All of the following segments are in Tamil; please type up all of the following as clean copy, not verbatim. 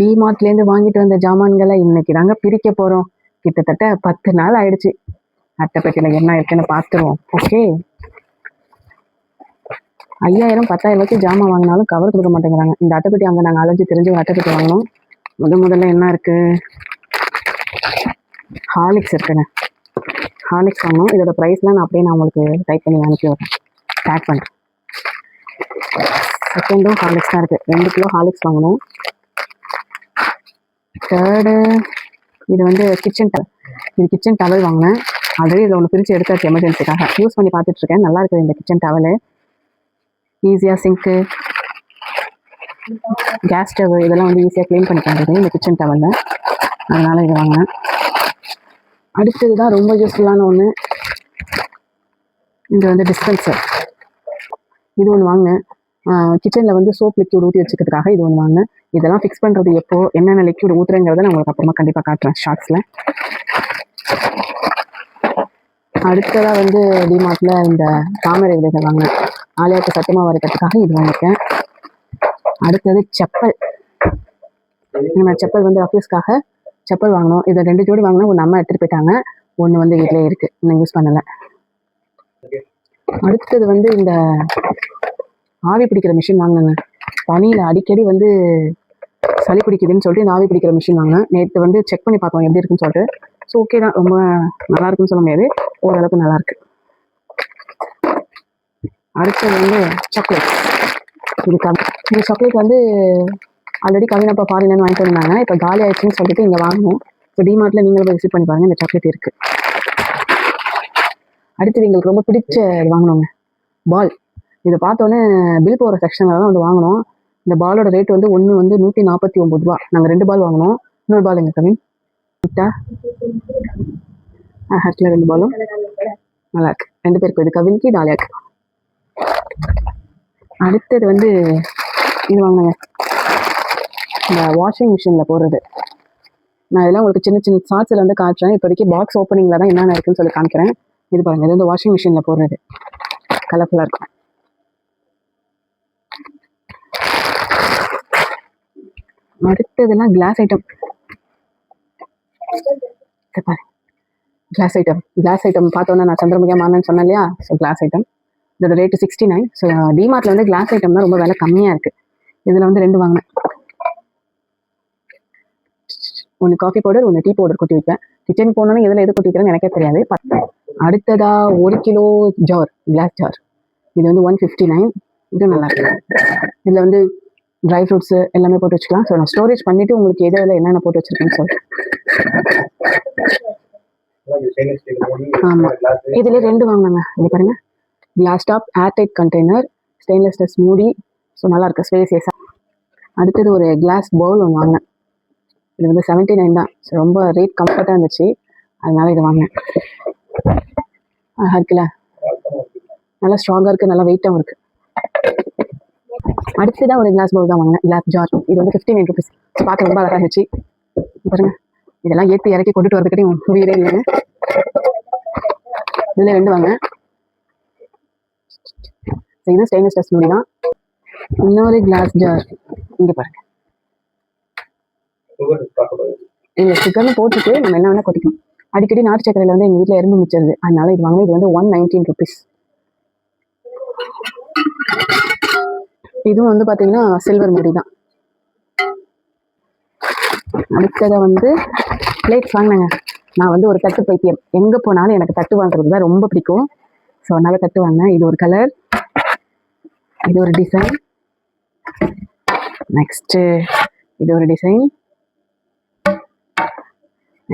டிமார்ட்லேருந்து வாங்கிட்டு வந்த ஜாமான்களை இன்னைக்கு தாங்க பிரிக்க போகிறோம். கிட்டத்தட்ட 10 நாள் ஆயிடுச்சு. அட்டைப்பெட்டியில் என்ன இருக்குன்னு பார்த்துருவோம். ஓகே, 5000 10,000 ஜாமான் வாங்கினாலும் கவர் கொடுக்க மாட்டேங்கிறாங்க. இந்த அட்டைப்பெட்டி அங்கே நாங்கள் அலைஞ்சு தெரிஞ்சு ஒரு அட்டைப்பெட்டி வாங்கினோம். முதல்ல என்ன இருக்குது? ஹார்லிக்ஸ் இருக்குங்க. ஹார்லிக்ஸ் வாங்கணும். இதோட ப்ரைஸ்லாம் நான் உங்களுக்கு டைப் பண்ணி அனுப்பி வரேன், டேக் பண்ணுறேன். செகண்டும் ஹார்லிக்ஸ் தான் இருக்குது. 2 கிலோ ஹார்லிக்ஸ் வாங்கணும். தேர்டு இது கிச்சன் டவல். இது கிச்சன் டவல் வாங்கினேன். ஆல்ரெடி இதில் ஒன்று பிரித்து எடுத்தாச்சு எமர்ஜென்சிக்காக. யூஸ் பண்ணி பார்த்துட்ருக்கேன். நல்லா இருக்குது இந்த கிச்சன் டவலு. ஈஸியாக சிங்க்கு, கேஸ் ஸ்டவ் இதெல்லாம் ஈஸியாக க்ளீன் பண்ணிக்கிறது இந்த கிச்சன் டவலில். அதனால் இது வாங்கினேன். அடுத்தது தான் ரொம்ப யூஸ்ஃபுல்லான ஒன்று. இது டிஸ்பென்சர். இது ஒன்று வாங்கினேன். கிச்சனில் சோப் லிக்யூட் ஊற்றி வச்சுக்கிறதுக்காக இது ஒன்று வாங்கினேன். இதெல்லாம் ஃபிக்ஸ் பண்ணுறது எப்போ என்னென்ன லிக்யூட் ஊற்றுறேங்கிறத நான் உங்களுக்கு அப்புறமா கண்டிப்பாக காட்டுறேன் ஷார்ட்ஸில். அடுத்ததாக டிமார்ட்டில் இந்த தாமரை விதைகள் வாங்கினேன். ஆலயத்தை சத்தியமாக வரைக்கிறதுக்காக இது வாங்கியிருக்கேன். அடுத்தது செப்பல். நம்ம செப்பல் ஆஃபீஸ்க்காக செப்பல் வாங்கினோம். இதை 2 ஜோடி வாங்கினா ஒன்று அம்மா எடுத்துகிட்டு போயிட்டாங்க, ஒன்று வீட்டிலே இருக்குது, இன்னும் யூஸ் பண்ணலை. அடுத்தது இந்த ஆவி பிடிக்கிற மிஷின் வாங்கினேங்க. பனியில் அடிக்கடி சளி பிடிக்குதுன்னு சொல்லிட்டு இந்த ஆவி பிடிக்கிற மிஷின் வாங்கினேன். நேற்று செக் பண்ணி பார்ப்போம் எப்படி இருக்குன்னு சொல்லிட்டு. ஸோ ஓகே தான், ரொம்ப நல்லா இருக்குன்னு சொல்ல முடியாது, ஓரளவுக்கு நல்லாயிருக்கு. அடுத்தது சாக்லேட். இந்த சாக்லேட் ஆல்ரெடி கவினப்பா ஃபாரின்னு வாங்கிட்டு வந்தாங்க. இப்போ காலி ஆயிடுச்சுன்னு சொல்லிட்டு இங்கே வாங்கணும். இப்போ டிமார்ட்டில் நீங்களும் போய் விசிட் பண்ணி பாருங்கள், இந்த சாக்லேட் இருக்குது. அடுத்தது எங்களுக்கு ரொம்ப பிடிச்ச வாங்கணுங்க, பால். இதை பார்த்தோன்னே பில் போகிற செக்ஷனில் தான் வாங்கினோம். இந்த பாலோட ரேட் ஒன்று 149 ரூபா. நாங்கள் 2 பால் வாங்கினோம். இன்னொரு பால் எங்கள் கவின் விட்டா ஹர்ட்டில் 2 பாலும் நல்லா இருக்கு. 2 பேருக்கு இது கவின்க்கு, இது ஆலியாக்கு. அடுத்தது இது வாங்கினேங்க, இந்த வாஷிங் மிஷினில் போடுறது. நான் இதெல்லாம் உங்களுக்கு சின்ன சின்ன ஷார்ட்ஸில் காட்டுறேன். இப்போதைக்கு பாக்ஸ் ஓப்பனிங்கில் தான் என்னென்ன இருக்குன்னு சொல்லி காமிக்கிறேன். இது பாருங்கள், இது வாஷிங் மிஷினில் போடுறது, கலர்ஃபுல்லாக இருக்கும். அடுத்ததெல்லாம் கிளாஸ் ஐட்டம். கிளாஸ் ஐட்டம் பார்த்தோன்னா நான் சந்திரமுகியா மாறணும்னு சொன்னேன் இல்லையா? ஸோ கிளாஸ் ஐட்டம் இதோட ரேட்டு 69. ஸோ டிமார்ட்டில் கிளாஸ் ஐட்டம் தான் ரொம்ப விலை கம்மியாக இருக்குது. இதில் 2 வாங்கினேன். ஒன்று காஃபி பவுடர், ஒன்று டீ பவுடர் கொட்டி வைப்பேன். கிச்சனுக்கு போனோன்னா இதில் எது கொட்டி வைக்கிறேன்னு எனக்கே தெரியாது. அடுத்ததாக 1 கிலோ ஜார், கிளாஸ் ஜார். இது 159. இது நல்லா இருக்கு. இதில் ட்ரை ஃப்ரூட்ஸு எல்லாமே போட்டு வச்சுக்கலாம். ஸோ நான் ஸ்டோரேஜ் பண்ணிவிட்டு உங்களுக்கு எதில் என்னென்ன போட்டு வச்சுருக்கேன்னு சொல்லிட்டு. ஆமாம், இதில் 2 வாங்கினாங்க. இங்கே பாருங்கள், class top airtight container, stainless steel மூடி. ஸோ நல்லாயிருக்கு, ஸ்பேசியஸாக. அடுத்தது ஒரு கிளாஸ் பவுல் ஒன்று வாங்கினேன். இது 79 தான். ஸோ ரொம்ப ரேட் கம்ஃபர்ட்டாக இருந்துச்சு, அதனால இது வாங்கினேன். இருக்குல்ல, நல்லா ஸ்ட்ராங்காக இருக்குது, நல்லா வெயிட்டாகவும் இருக்குது. அடுத்ததான் ஒரு கிளாஸ் பவுல் தான் வாங்கினேன், கிளாஸ் ஜார். இது 59 ருபீஸ். பார்க்க ரொம்ப அழகாக இருந்துச்சு. பாருங்க, இதெல்லாம் ஏற்றி இறக்கி கொண்டுட்டு வரதுக்கிட்டையும் உயிரே இல்லைங்க. இதில் 2 வாங்க. இது ஸ்டெயின்லெஸ் ஸ்டீல் மூடி தான். இன்னொரு கிளாஸ் ஜார் இங்கே பாருங்க. இந்த சுகர்னு போட்டுட்டு நம்ம என்ன வேணால் கொட்டிக்கணும். அடிக்கடி நாட்டு சக்கரையில் எங்கள் வீட்டில் எறும்பு மிச்சிருது, அதனால இது வாங்க. இது 119 ருபீஸ். இதுவும் பார்த்தீங்கன்னா சில்வர் மூடி தான். அடுத்ததை பிளேட்ஸ் வாங்கினேங்க. நான் ஒரு தட்டு பைத்தியம். எங்கே போனாலும் எனக்கு தட்டு வாங்குறது தான் ரொம்ப பிடிக்கும். ஸோ அதனால தட்டு வாங்கினேன். இது ஒரு கலர், இது ஒரு டிசைன், நெக்ஸ்ட்டு இது ஒரு டிசைன்,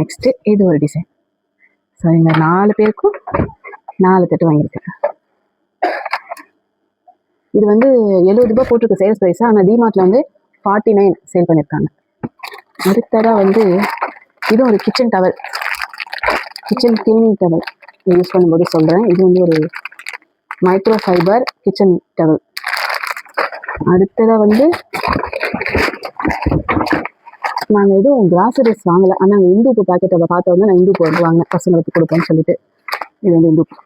நெக்ஸ்ட்டு இது ஒரு டிசைன். ஸோ இந்த 4 பேருக்கும் 4 தட்டு வாங்கியிருக்கேன். இது 70 ரூபாய் போட்டிருக்கு சேல்ஸ் ப்ரைஸு. ஆனால் டிமார்ட்டில் 49 சேல் பண்ணியிருக்காங்க. அடுத்ததாக இது ஒரு kitchen towel, kitchen cleaning towel. Use பண்ணும்போது சொல்கிறேன். இது ஒரு மைக்ரோ ஃபைபர் கிச்சன் டவல். அடுத்ததாக நாங்கள் எதுவும் கிராசரிஸ் வாங்கலை. ஆனால் நாங்கள் இந்துப்பு பாக்கெட்டை பார்த்தோன்னா நான் இந்துப்பு வாங்கினேன், பசங்களுக்கு கொடுப்பேன்னு சொல்லிட்டு. இது இந்துப்பு.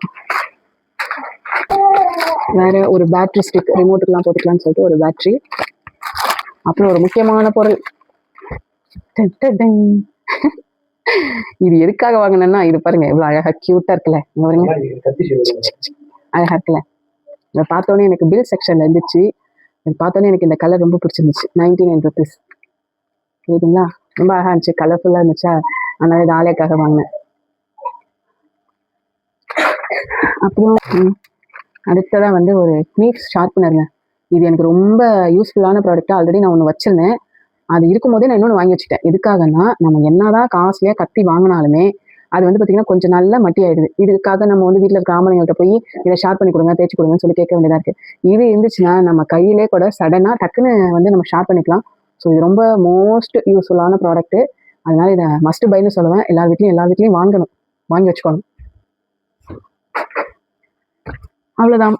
வேறு ஒரு பேட்ரி ஸ்டிக், ரிமோட்டுக்கெலாம் போட்டுக்கலான்னு சொல்லிட்டு ஒரு பேட்ரி. அப்புறம் ஒரு முக்கியமான பொருள், டன் டன் டன். இது எதுக்காக வாங்கினேன்னா இது பாருங்க எவ்வளவு அழகா கியூட்டா இருக்குல்ல, இங்க பாருங்க அழகா இருக்குல்ல. இதை பார்த்தோன்னே எனக்கு பில் செக்ஷன்ல இருந்துச்சு, இது பார்த்தோன்னே எனக்கு இந்த கலர் ரொம்ப பிடிச்சிருந்துச்சு. 99 ருபீஸ் சரிங்களா. ரொம்ப அழகா இருந்துச்சு, கலர்ஃபுல்லா இருந்துச்சா, அதனால இது ஆலைக்காக வாங்கினேன். அப்புறம் அடுத்ததா வந்து ஒரு நீஃப் ஷார்ப்னருங்க. இது எனக்கு ரொம்ப யூஸ்ஃபுல்லான ப்ராடக்ட். ஆல்ரெடி நான் ஒன்று வச்சிருந்தேன், அது இருக்கும்போதே நான் இன்னொன்று வாங்கி வச்சுட்டேன். எதுக்காகன்னா, நம்ம என்னதான் காஸ்ட்லியாக கத்தி வாங்கினாலுமே அது வந்து பார்த்தீங்கன்னா கொஞ்சம் நல்லா மட்டி ஆயிடுது. இதுக்காக நம்ம வந்து வீட்டில் இருக்க ஆம்பளைங்கள்ட்ட போய் இதை ஷார்ப் பண்ணி கொடுங்க, தேய்ச்சி கொடுங்கன்னு சொல்லி கேட்க வேண்டியதாக இருக்குது. இது இருந்துச்சுன்னா நம்ம கையிலே கூட சடனாக டக்குன்னு வந்து நம்ம ஷார்ப் பண்ணிக்கலாம். ஸோ இது ரொம்ப மோஸ்ட் யூஸ்ஃபுல்லான ப்ராடக்ட்டு. அதனால இதை மஸ்ட் பைன்னு சொல்லுவேன். எல்லார் வீட்லையும் வாங்கணும், வாங்கி வச்சுக்கணும். அவ்வளோதான்.